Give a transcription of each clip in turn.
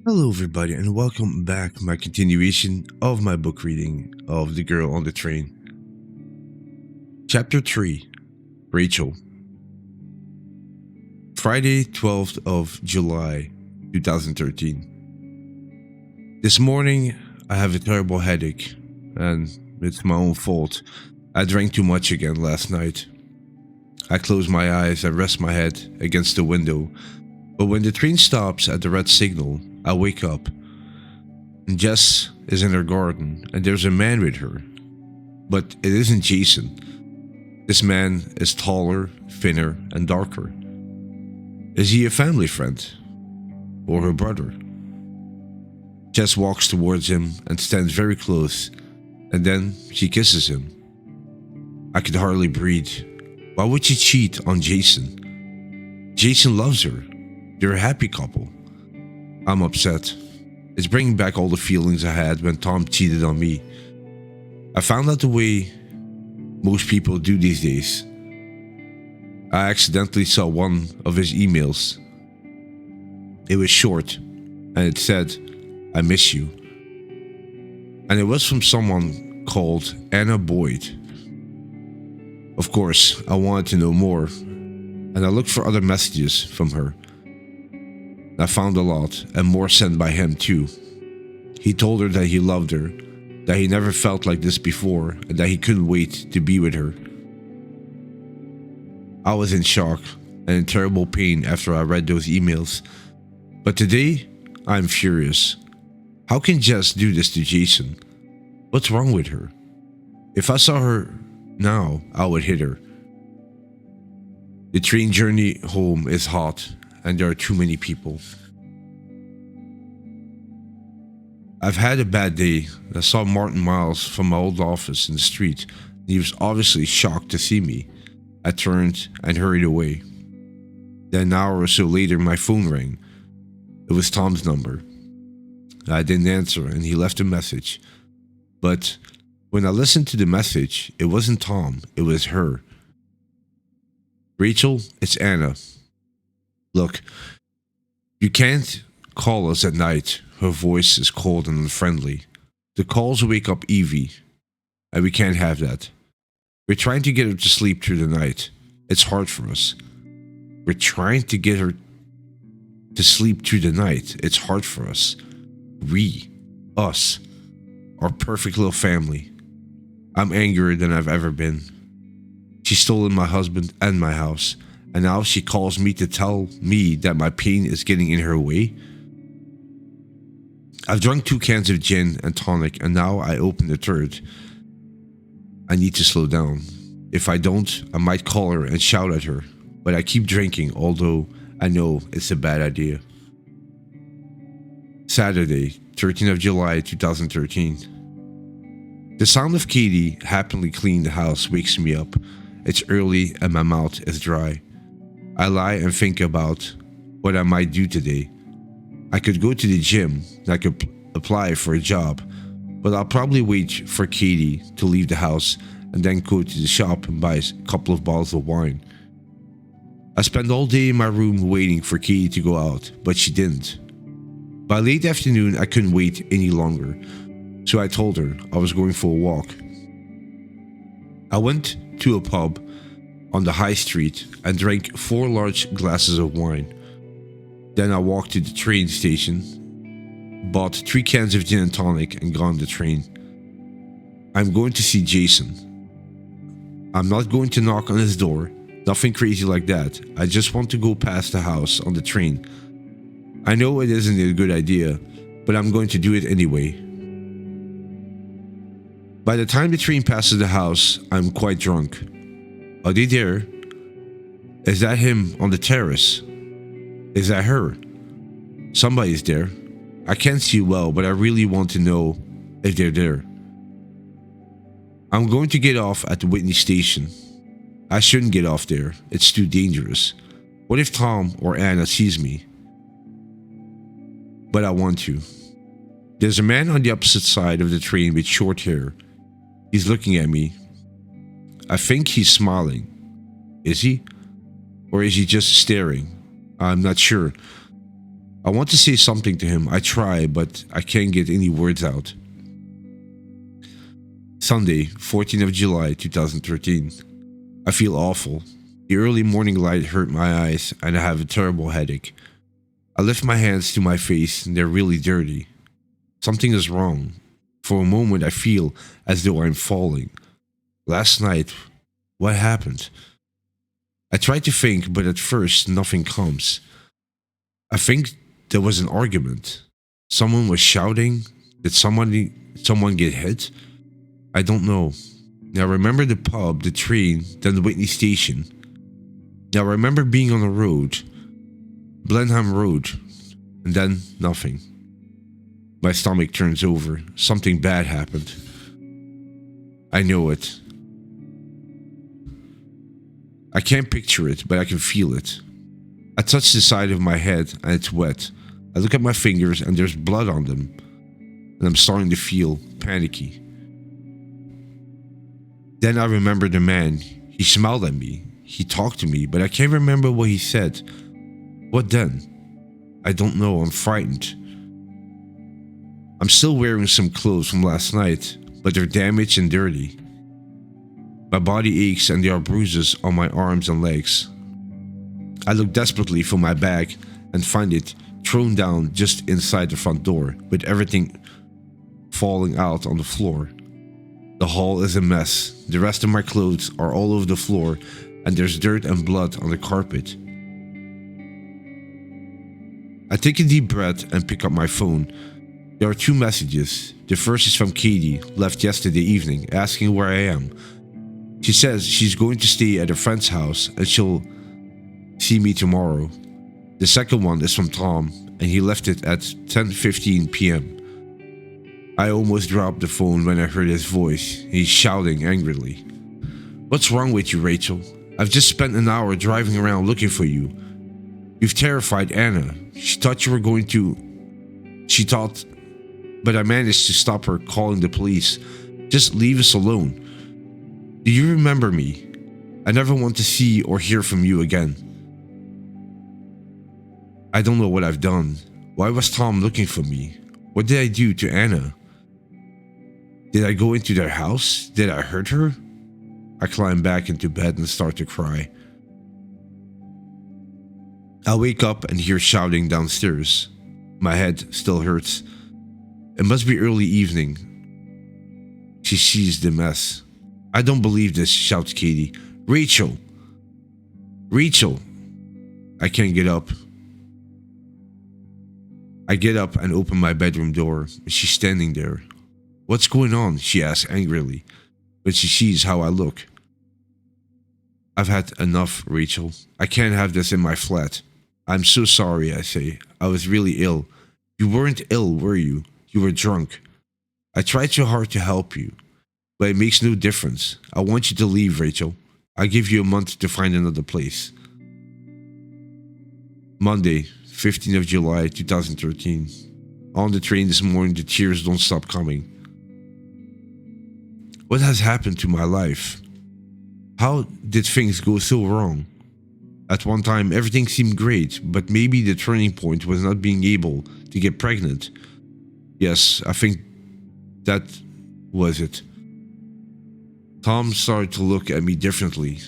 Hello, everybody, and welcome back to my continuation of my book reading of The Girl on the Train. Chapter 3 Rachel. Friday, 12th of July, 2013. This morning, I have a terrible headache, and it's my own fault. I drank too much again last night. I close my eyes and rest my head against the window, but when the train stops at the red signal, I wake up. Jess is in her garden, and there's a man with her. But it isn't Jason. This man is taller, thinner, and darker. Is he a family friend? Or her brother? Jess walks towards him and stands very close, and then she kisses him. I could hardly breathe. Why would she cheat on Jason? Jason loves her. They're a happy couple. I'm upset. It's bringing back all the feelings I had when Tom cheated on me. I found out the way most people do these days. I accidentally saw one of his emails. It was short, and it said, "I miss you." And it was from someone called Anna Boyd. Of course, I wanted to know more, and I looked for other messages from her. I found a lot, and more sent by him too. He told her that he loved her, that he never felt like this before, and that he couldn't wait to be with her. I was in shock and in terrible pain after I read those emails. But today, I'm furious. How can Jess do this to Jason? What's wrong with her? If I saw her now, I would hit her. The train journey home is hot, and there are too many people. I've had a bad day. I saw Martin Miles from my old office in the street. He was obviously shocked to see me. I turned and hurried away. Then an hour or so later, my phone rang. It was Tom's number. I didn't answer, and he left a message. But when I listened to the message, it wasn't Tom, it was her. "Rachel, it's Anna. Look, you can't call us at night." Her voice is cold and unfriendly. "The calls wake up Evie, and we can't have that. We're trying to get her to sleep through the night. It's hard for us. We're trying to get her to sleep through the night. It's hard for us. Us, our perfect little family. I'm angrier than I've ever been. She's stolen my husband and my house, and now she calls me to tell me that my pain is getting in her way. I've drunk 2 cans of gin and tonic, and now I open the third. I need to slow down. If I don't, I might call her and shout at her, but I keep drinking, although I know it's a bad idea." Saturday, 13th of July 2013. The sound of Katie happily cleaning the house wakes me up. It's early and my mouth is dry. I lie and think about what I might do today. I could go to the gym, I could apply for a job, but I'll probably wait for Katie to leave the house and then go to the shop and buy a couple of bottles of wine. I spent all day in my room waiting for Katie to go out, but she didn't. By late afternoon, I couldn't wait any longer, so I told her I was going for a walk. I went to a pub on the high street and drank 4 large glasses of wine. Then I walked to the train station, bought 3 cans of gin and tonic, and got on the train. I'm going to see Jason. I'm not going to knock on his door, nothing crazy like that. I just want to go past the house on the train. I know it isn't a good idea, but I'm going to do it anyway. By the time the train passes the house, I'm quite drunk. Are they there? Is that him on the terrace? Is that her? Somebody's there. I can't see well, but I really want to know if they're there. I'm going to get off at the Whitney station. I shouldn't get off there. It's too dangerous. What if Tom or Anna sees me? But I want to. There's a man on the opposite side of the train with short hair. He's looking at me. I think he's smiling. Is he? Or is he just staring? I'm not sure. I want to say something to him. I try, but I can't get any words out. Sunday, 14th of July, 2013. I feel awful. The early morning light hurt my eyes, and I have a terrible headache. I lift my hands to my face, and they're really dirty. Something is wrong. For a moment, I feel as though I'm falling. Last night, what happened? I try to think, but at first, nothing comes. I think there was an argument. Someone was shouting. Did someone get hit? I don't know. Now I remember the pub, the train, then the Whitney station. Now I remember being on the road, Blenheim Road, and then nothing. My stomach turns over. Something bad happened. I know it. I can't picture it, but I can feel it. I touch the side of my head and it's wet. I look at my fingers and there's blood on them. And I'm starting to feel panicky. Then I remember the man. He smiled at me. He talked to me, but I can't remember what he said. What then? I don't know. I'm frightened. I'm still wearing some clothes from last night, but they're damaged and dirty. My body aches and there are bruises on my arms and legs. I look desperately for my bag and find it thrown down just inside the front door, with everything falling out on the floor. The hall is a mess. The rest of my clothes are all over the floor and there's dirt and blood on the carpet. I take a deep breath and pick up my phone. There are 2 messages. The first is from Katie, left yesterday evening, asking where I am. She says she's going to stay at a friend's house and she'll see me tomorrow. The second one is from Tom, and he left it at 10:15 p.m. I almost dropped the phone when I heard his voice. He's shouting angrily. What's wrong with you, Rachel? I've just spent an hour driving around looking for you. You've terrified Anna. She thought you were going to... But I managed to stop her calling the police. Just leave us alone. Do you remember me? I never want to see or hear from you again. I don't know what I've done. Why was Tom looking for me? What did I do to Anna? Did I go into their house? Did I hurt her? I climb back into bed and start to cry. I wake up and hear shouting downstairs. My head still hurts. It must be early evening. She sees the mess. I don't believe this, shouts Katie. Rachel! Rachel! I can't get up. I get up and open my bedroom door. She's standing there. What's going on? She asks angrily, when she sees how I look. I've had enough, Rachel. I can't have this in my flat. I'm so sorry, I say. I was really ill. You weren't ill, were you? You were drunk. I tried so hard to help you, but it makes no difference. I want you to leave, Rachel. I'll give you a month to find another place. Monday, 15th of July, 2013. On the train this morning, the tears don't stop coming. What has happened to my life? How did things go so wrong? At one time, everything seemed great, but maybe the turning point was not being able to get pregnant. Yes, I think that was it. Tom started to look at me differently.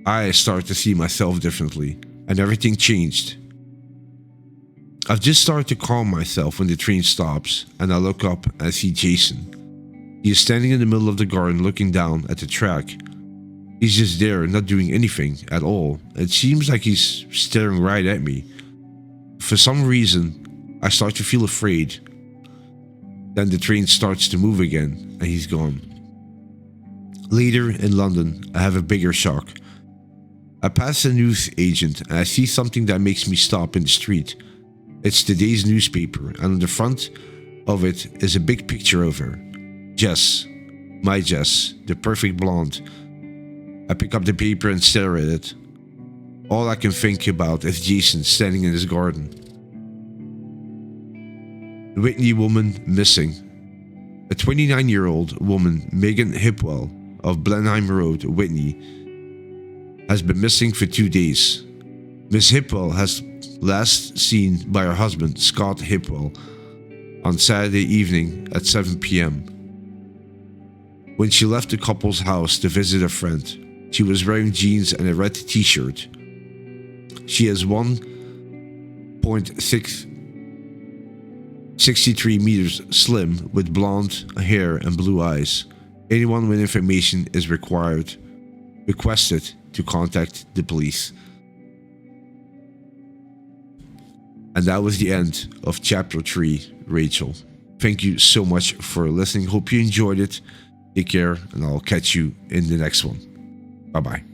I started to see myself differently, and everything changed. I've just started to calm myself when the train stops, and I look up and I see Jason. He is standing in the middle of the garden looking down at the track. He's just there, not doing anything at all. It seems like he's staring right at me. For some reason, I start to feel afraid. Then the train starts to move again, and he's gone. Later, in London, I have a bigger shock. I pass a news agent, and I see something that makes me stop in the street. It's today's newspaper, and on the front of it is a big picture of her. Jess. My Jess, the perfect blonde. I pick up the paper and stare at it. All I can think about is Jason standing in his garden. The Whitney woman missing. A 29-year-old woman, Megan Hipwell, of Blenheim Road, Whitney, has been missing for 2 days. Miss Hipwell has last seen by her husband, Scott Hipwell, on Saturday evening at 7 p.m. When she left the couple's house to visit a friend, she was wearing jeans and a red t-shirt. She is 1.63 meters slim with blonde hair and blue eyes. Anyone with information is requested to contact the police. And that was the end of chapter 3, Rachel. Thank you so much for listening. Hope you enjoyed it. Take care, and I'll catch you in the next one. Bye-bye.